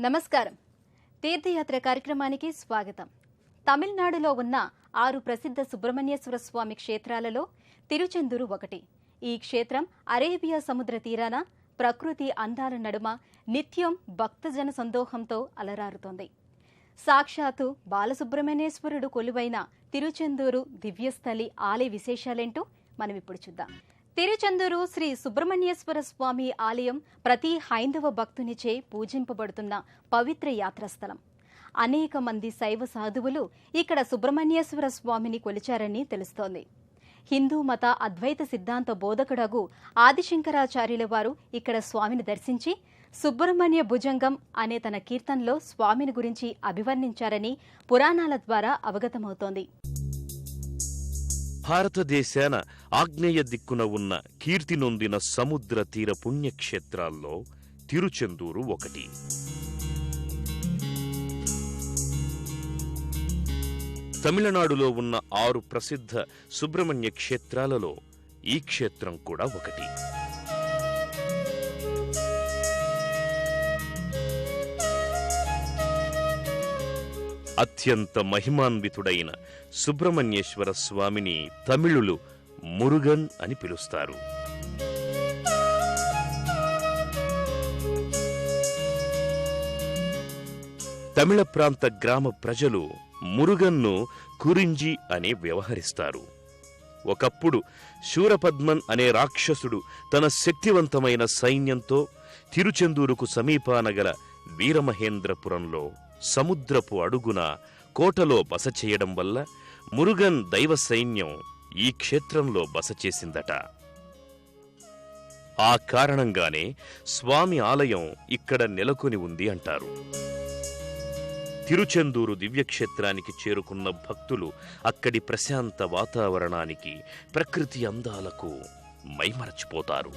నమస్కారం. తీర్థయాత్ర కార్యక్రమానికి స్వాగతం. తమిళనాడులో ఉన్న 6 ప్రసిద్ధ సుబ్రహ్మణ్యేశ్వర స్వామి క్షేత్రాలలో తిరుచెందూరు ఒకటి. ఈ క్షేత్రం అరేబియా సముద్ర తీరాన ప్రకృతి అందాల నడుమ నిత్యం భక్తజన సందోహంతో అలరారుతోంది. సాక్షాత్తు బాలసుబ్రహ్మణ్యేశ్వరుడు కొలువైన తిరుచెందూరు దివ్యస్థలి ఆలయ విశేషాలేంటో మనం ఇప్పుడు చూద్దాం. తిరుచెందూరు శ్రీ సుబ్రహ్మణ్యేశ్వర స్వామి ఆలయం ప్రతి హైందవ భక్తునిచే పూజింపబడుతున్న పవిత్ర యాత్రాస్థలం. అనేక మంది శైవ సాధువులు ఇక్కడ సుబ్రహ్మణ్యేశ్వర స్వామిని కొలిచారని తెలుస్తోంది. హిందూ మత అద్వైత సిద్ధాంత బోధకుడగు ఆదిశంకరాచార్యుల వారు ఇక్కడ స్వామిని దర్శించి సుబ్రహ్మణ్య భుజంగం అనే తన కీర్తనలో స్వామిని గురించి అభివర్ణించారని పురాణాల ద్వారా అవగతమవుతోంది. భారతదేశాన ఆగ్నేయ దిక్కున ఉన్న కీర్తి నొందిన సముద్ర తీర పుణ్యక్షేత్రాల్లో తిరుచెందూరు ఒకటి. తమిళనాడులో ఉన్న 6 ప్రసిద్ధ సుబ్రహ్మణ్య క్షేత్రాలలో ఈ క్షేత్రం కూడా ఒకటి. అత్యంత మహిమాన్వితుడైన సుబ్రహ్మణ్యేశ్వర స్వామిని తమిళులు మురుగన్ అని పిలుస్తారు. తమిళ ప్రాంత గ్రామ ప్రజలు మురుగన్ను కురించి అని వ్యవహరిస్తారు. ఒకప్పుడు శూరపద్మన్ అనే రాక్షసుడు తన శక్తివంతమైన సైన్యంతో తిరుచెందూరుకు సమీపాన గల వీరమహేంద్రపురంలో సముద్రపు అడుగున కోటలో బస చేయడం వల్ల మురుగన్ దైవ సైన్యం ఈ క్షేత్రంలో బస చేసిందట. ఆ కారణంగానే స్వామి ఆలయం ఇక్కడ నెలకొని ఉంది అంటారు. తిరుచెందూరు దివ్యక్షేత్రానికి చేరుకున్న భక్తులు అక్కడి ప్రశాంత వాతావరణానికి, ప్రకృతి అందాలకు మైమరచిపోతారు.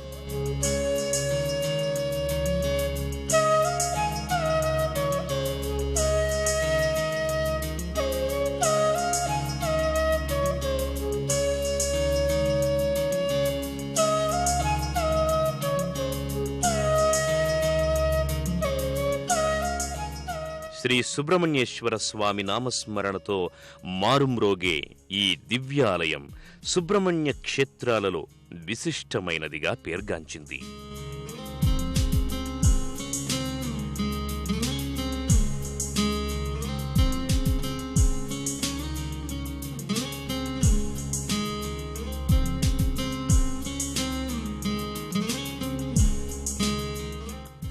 శ్రీ సుబ్రహ్మణ్యేశ్వర స్వామి నామస్మరణతో మారుమ్రోగే ఈ దివ్యాలయం సుబ్రహ్మణ్య క్షేత్రాలలో విశిష్టమైనదిగా పేర్గాంచింది.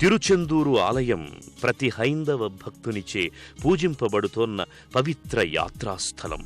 తిరుచెందూరు ఆలయం ప్రతి హైందవ భక్తునిచే పూజింపబడుతోన్న పవిత్ర యాత్రాస్థలం.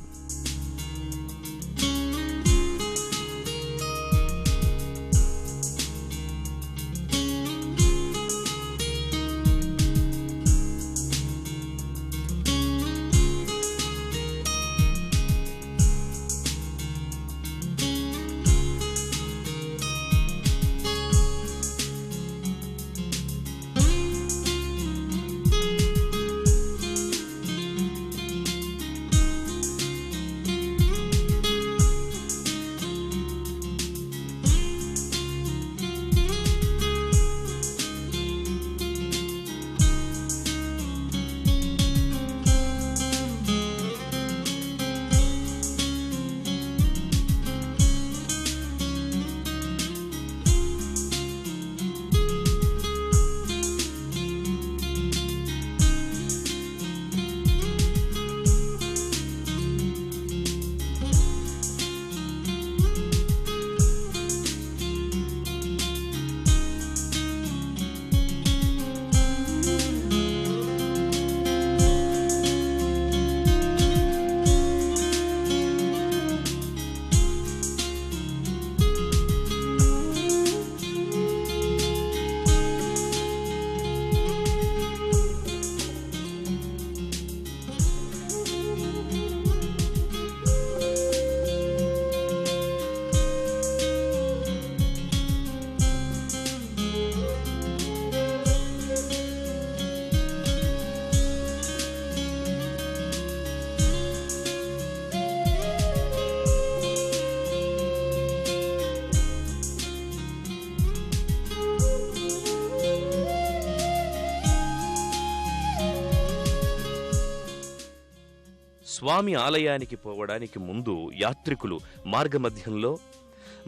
స్వామి ఆలయానికి పోవడానికి ముందు యాత్రికులు మార్గమధ్యంలో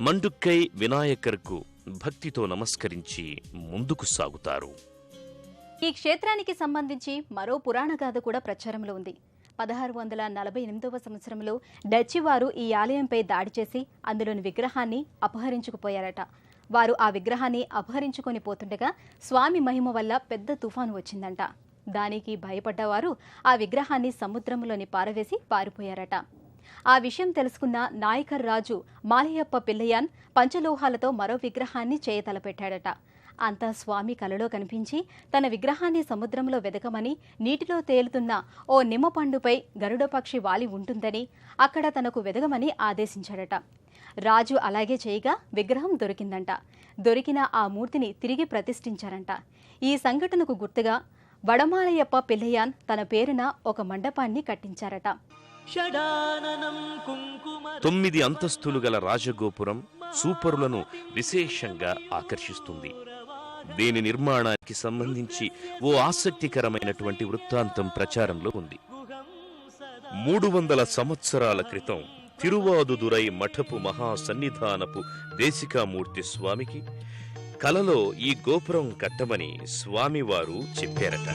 మండుక్కై వినాయకర్కు భక్తితో నమస్కరించి ముందుకు సాగుతారు. ఈ క్షేత్రానికి సంబంధించి మరో పురాణ గాథ కూడా ప్రచారంలో ఉంది. 1648వ సంవత్సరంలో డచ్చి వారు ఈ ఆలయంపై దాడి చేసి అందులోని విగ్రహాన్ని అపహరించుకుపోయారట. వారు ఆ విగ్రహాన్ని అపహరించుకొని పోతుండగా స్వామి మహిమ వల్ల పెద్ద తుఫాను వచ్చిందంట. దానికి భయపడ్డవారు ఆ విగ్రహాన్ని సముద్రంలోని పారవేసి పారిపోయారట. ఆ విషయం తెలుసుకున్న నాయకర్ రాజు మాలయప్ప పిల్లయాన్ పంచలోహాలతో మరో విగ్రహాన్ని చేయతలపెట్టాడట. అంతా స్వామి కలలో కనిపించి తన విగ్రహాన్ని సముద్రంలో వెదకమని, నీటిలో తేలుతున్న ఓ నిమ్మపండుపై గరుడపక్షి వాలి ఉంటుందని అక్కడ తనకు వెదగమని ఆదేశించాడట. రాజు అలాగే చేయగా విగ్రహం దొరికిందంట. దొరికిన ఆ మూర్తిని తిరిగి ప్రతిష్ఠించారంట. ఈ సంఘటనకు గుర్తుగా వడమాలయప్ప పిల్లయాన్ తన పేరున ఒక మండపాన్ని కట్టించారట. 9 అంతస్తులు గల రాజగోపురం సూపరులను విశేషంగా ఆకర్షిస్తుంది. దీని నిర్మాణానికి సంబంధించి ఓ ఆసక్తికరమైనటువంటి వృత్తాంతం ప్రచారంలో ఉంది. 300 సంవత్సరాల క్రితం తిరువాదుదురై మఠపు మహాసన్నిధానపు దేశికామూర్తి స్వామికి కలలో ఈ గోపురం కట్టమని స్వామివారు చెప్పారట.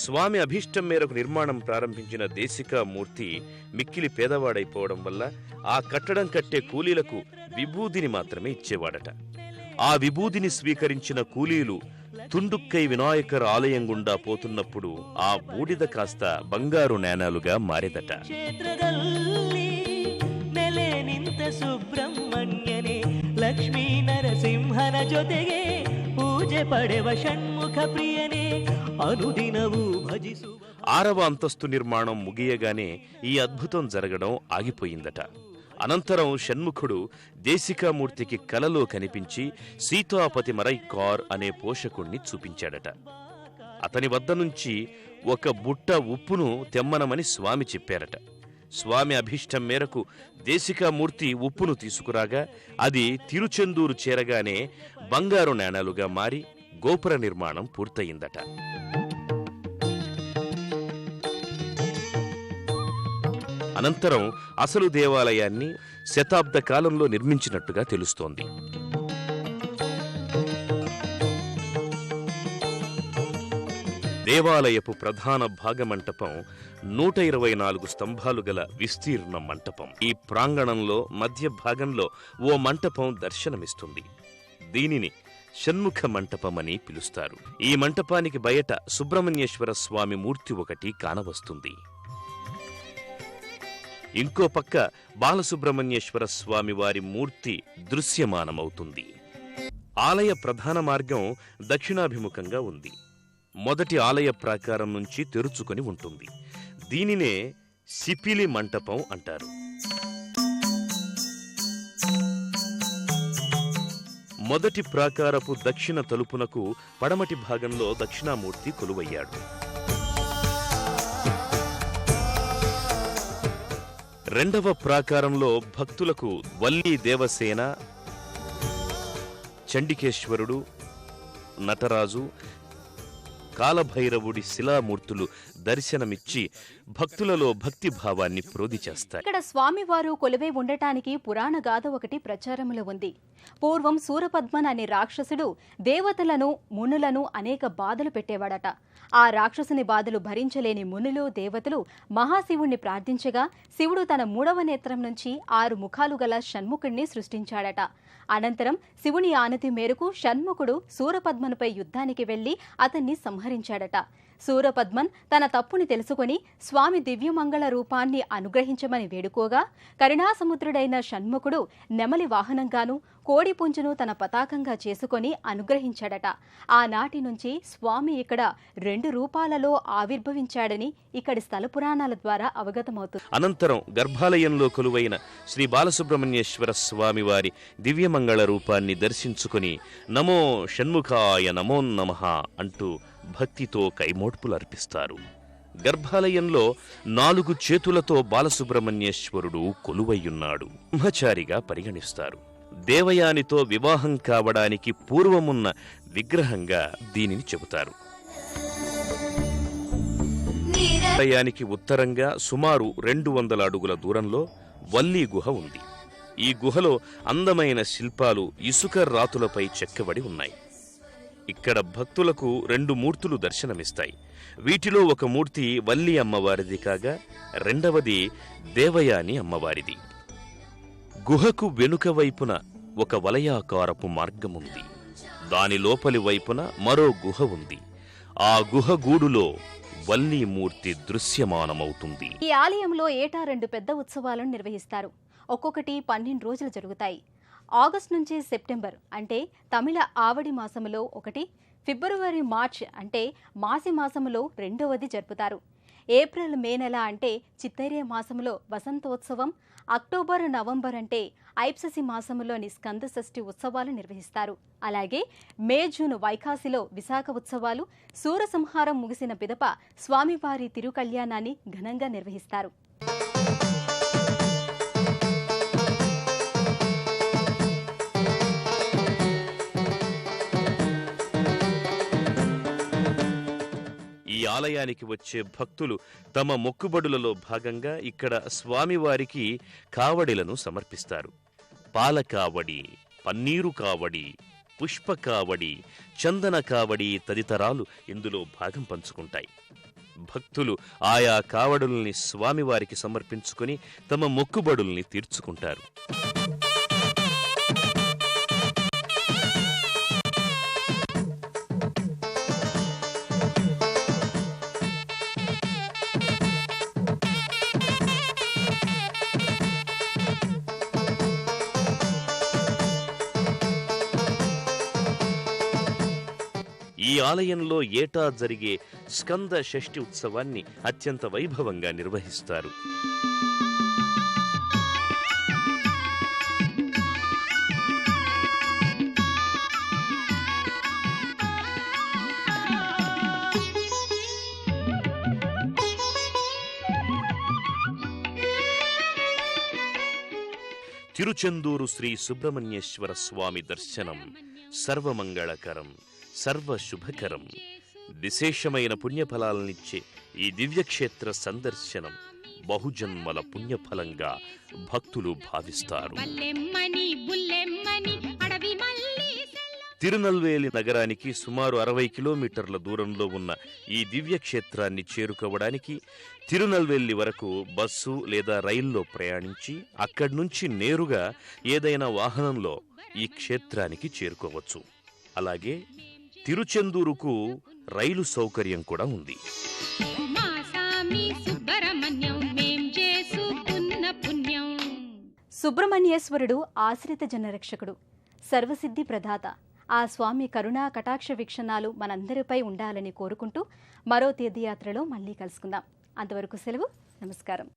స్వామి అభీష్టం మేరకు నిర్మాణం ప్రారంభించిన దేశికామూర్తి మిక్కిలి పేదవాడైపోవడం వల్ల ఆ కట్టడం కట్టే కూలీలకు విభూదిని మాత్రమే ఇచ్చేవాడట. ఆ విభూదిని స్వీకరించిన కూలీలు తుండుక్కై వినాయకర్ ఆలయం గుండా పోతున్నప్పుడు ఆ బూడిద కాస్త బంగారు నాణాలుగా మారేదట. లక్ష్మీ నరసింహన జೊತೆಗೆ పూజೆ ಪಡೆವ ಷಣ್ಮುಖ ಪ್ರಿಯನೇ అనుదినవు భజిసు. 6వ అంతస్తు నిర్మాణం ముగియగానే ఈ అద్భుతం జరగడం ఆగిపోయిందట. అనంతరం షణ్ముఖుడు దేశికామూర్తికి కలలో కనిపించి సీతాపతి మరైకార్ అనే పోషకుణ్ణి చూపించాడట. అతని వద్ద నుంచి ఒక బుట్ట ఉప్పును తెమ్మనమని స్వామి చెప్పారట. స్వామి అభీష్టం మేరకు దేశికామూర్తి ఉప్పును తీసుకురాగా అది తిరుచెందూరు చేరగానే బంగారు నాణాలుగా మారి గోపుర నిర్మాణం పూర్తయిందట. అనంతరం అసలు దేవాలయాన్ని శతాబ్ద కాలంలో నిర్మించినట్టుగా తెలుస్తోంది. దేవాలయపు ప్రధాన భాగమంటపం 124 స్తంభాలు గల విస్తీర్ణ మంటపం. ఈ ప్రాంగణంలో మధ్య భాగంలో ఓ మంటపం దర్శనమిస్తుంది. దీనిని షణ్ముఖ మంటపమని పిలుస్తారు. ఈ మంటపానికి బయట సుబ్రహ్మణ్యేశ్వర స్వామి మూర్తి ఒకటి కానవస్తుంది. ఇంకో పక్క బాలసుబ్రహ్మణ్యేశ్వర స్వామి వారి మూర్తి దృశ్యమానమవుతుంది. ఆలయ ప్రధాన మార్గం దక్షిణాభిముఖంగా ఉంది. మొదటి ఆలయ ప్రాకారం నుంచి తెరుచుకొని ఉంటుంది. దీనినే సిపిలి మంటపం అంటారు. మొదటి ప్రాకారపు దక్షిణ తలుపునకు పడమటి భాగంలో దక్షిణామూర్తి కొలువయ్యాడు. రెండవ ప్రాకారంలో భక్తులకు వల్లీ దేవసేన, చండికేశ్వరుడు, నటరాజు, కాలభైరవుడి శిలామూర్తులు దర్శనమిచ్చి భక్తులలో భక్తిభావాన్ని ప్రోది చేస్తాయి. ఇక్కడ స్వామివారు కొలువై ఉండటానికి పురాణ గాథ ఒకటి ప్రచారంలో ఉంది. పూర్వం సూరపద్మన్ అనే రాక్షసుడు దేవతలను, మునులను అనేక బాధలు పెట్టేవాడట. ఆ రాక్షసుని బాధలు భరించలేని మునులు, దేవతలు మహాశివుణ్ణి ప్రార్థించగా శివుడు తన 3వ నేత్రం నుంచి 6 ముఖాలు గల షణ్ముఖుణ్ణి సృష్టించాడట. అనంతరం శివుని ఆనతి మేరకు షణ్ముఖుడు సూరపద్మనుపై యుద్ధానికి వెళ్లి అతన్ని సంహరించాడట. సూరపద్మన్ తన తప్పుని తెలుసుకుని స్వామి దివ్యమంగళ రూపాన్ని అనుగ్రహించమని వేడుకోగా కరుణాసముద్రుడైన షణ్ముఖుడు నెమలి వాహనంగాను, కోడిపుంజును తన పతాకంగా చేసుకుని అనుగ్రహించాడట. ఆనాటి నుంచి స్వామి ఇక్కడ 2 రూపాలలో ఆవిర్భవించాడని ఇక్కడి స్థల పురాణాల ద్వారా అవగతమవుతుంది. అనంతరం గర్భాలయంలో కొలువైన శ్రీ బాలసుబ్రహ్మణ్యేశ్వర స్వామి వారి దివ్యమంగళ రూపాన్ని దర్శించుకుని నమో షణ్ముఖాయ నమోన్నమః అంటూ భక్తితో కైమోడ్పులర్పిస్తారు. గర్భాలయంలో 4 చేతులతో బాలసుబ్రహ్మణ్యేశ్వరుడు కొలువయ్యున్నాడు. బ్రహ్మచారిగా పరిగణిస్తారు. దేవయానితో వివాహం కావడానికి పూర్వమున్న విగ్రహంగా దీనిని చెబుతారు. ఆలయానికి ఉత్తరంగా సుమారు 200 అడుగుల దూరంలో వల్లీ గుహ ఉంది. ఈ గుహలో అందమైన శిల్పాలు ఇసుక రాతులపై చెక్కబడి ఉన్నాయి. ఇక్కడ భక్తులకు 2 మూర్తులు దర్శనమిస్తాయి. వీటిలో ఒక మూర్తి వల్లీ అమ్మవారిది కాగా రెండవది దేవయాని అమ్మవారిది. గుహకు వెనుక వైపున ఒక వలయాకారపు మార్గముంది. దాని లోపలి వైపున మరో గుహ ఉంది. ఆ గుహ గూడులో వల్లీ మూర్తి దృశ్యమానమవుతుంది. ఈ ఆలయంలో ఏటా 2 పెద్ద ఉత్సవాలను నిర్వహిస్తారు. ఒక్కొక్కటి 12 రోజులు జరుగుతాయి. ఆగస్టు నుంచి సెప్టెంబర్ అంటే తమిళ ఆవడి మాసములో ఒకటి, ఫిబ్రవరి మార్చ్ అంటే మాసి మాసములో రెండవది జరుపుతారు. ఏప్రిల్ మే నెల అంటే చిత్తైర్య మాసములో వసంతోత్సవం, అక్టోబర్ నవంబర్ అంటే ఐప్ససి మాసములోని స్కంద షష్ఠి ఉత్సవాలు నిర్వహిస్తారు. అలాగే మే జూన్ వైకాసిలో విశాఖ ఉత్సవాలు, సూరసంహారం ముగిసిన పిదప స్వామివారి తిరుకళ్యాణాన్ని ఘనంగా నిర్వహిస్తారు. ఈ ఆలయానికి వచ్చే భక్తులు తమ మొక్కుబడులలో భాగంగా ఇక్కడ స్వామివారికి కావడిలను సమర్పిస్తారు. పాల కావడి, పన్నీరు కావడి, పుష్ప కావడి, చందన కావడి తదితరాలు ఇందులో భాగం పంచుకుంటాయి. భక్తులు ఆయా కావడుల్ని స్వామివారికి సమర్పించుకుని తమ మొక్కుబడుల్ని తీర్చుకుంటారు. ఈ ఆలయంలో ఏటా జరిగే స్కంద షష్ఠి ఉత్సవాన్ని అత్యంత వైభవంగా నిర్వహిస్తారు. తిరుచెందూరు శ్రీ సుబ్రహ్మణ్యేశ్వర స్వామి దర్శనం సర్వమంగళకరం, సర్వశుభకరం. విశేషమైన పుణ్యఫలాలనిచ్చే ఈ దివ్యక్షేత్ర సందర్శనం బహుజన్మల పుణ్యఫలంగా భక్తులు భావిస్తారు. తిరునల్వేలి నగరానికి సుమారు 60 కిలోమీటర్ల దూరంలో ఉన్న ఈ దివ్యక్షేత్రాన్ని చేరుకోవడానికి తిరునల్వేలి వరకు బస్సు లేదా రైల్లో ప్రయాణించి అక్కడి నుంచి నేరుగా ఏదైనా వాహనంలో ఈ క్షేత్రానికి చేరుకోవచ్చు. అలాగే తిరుచెందూరుకు రైలు సౌకర్యం కూడా ఉంది. సుబ్రహ్మణ్యేశ్వరుడు ఆశ్రిత జనరక్షకుడు, సర్వసిద్ధి ప్రదాత. ఆ స్వామి కరుణా కటాక్ష వీక్షణాలు మనందరిపై ఉండాలని కోరుకుంటూ మరో తీర్థయాత్రలో మళ్ళీ కలుసుకుందాం. అంతవరకు సెలవు. నమస్కారం.